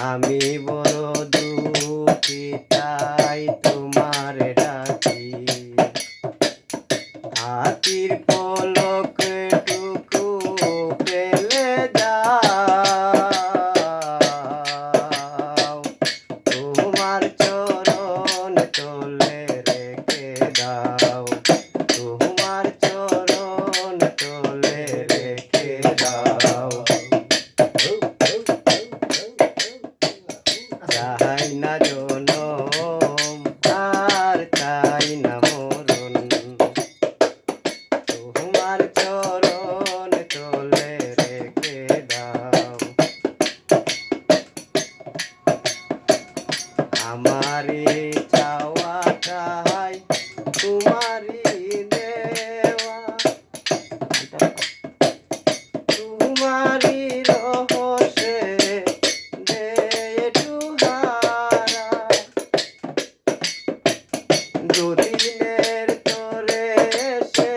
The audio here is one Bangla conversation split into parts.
আমি বড় দুঃখী তাই তোমারে ডাকি হাতির পলক টুকু ফেলে যাও তোমার চরণ তলে রেখে দাও তোমার চরণ তলে রেখে দাও চাই না জনম আর চাই না মরণ তোমার চরণ তলে রেখে দাও আমারি চাওয়া চাই তোমারি দেওয়া তোমারি রহস্যে দুদিনের তোরে সে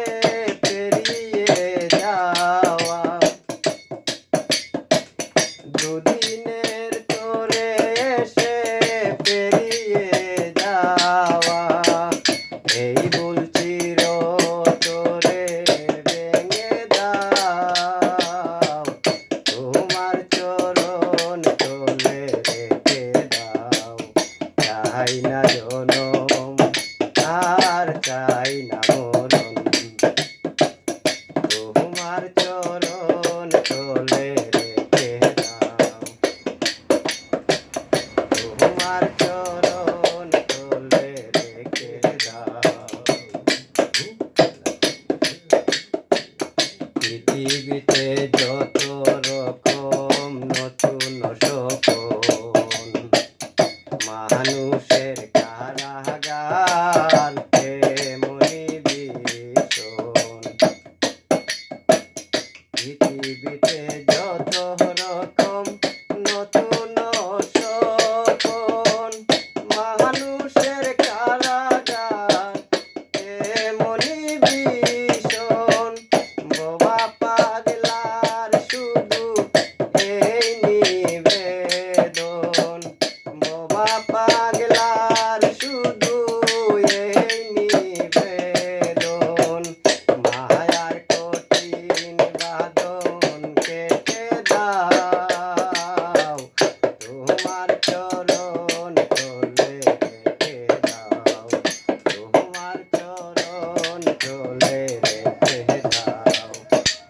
পেরিয়ে যাওয়া দুদিনের তোরে সে পেরিয়ে যাওয়া এই বলছি তোরে ভেঙে দাও তোমার চরণ তলে রেখে দাও চাই না জনম আর চাই না মরণ তোমার চরণ তলে রেখে দাও তোমার চরণ তলে রেখে দাও পৃথিবীতে যত রকম নতুন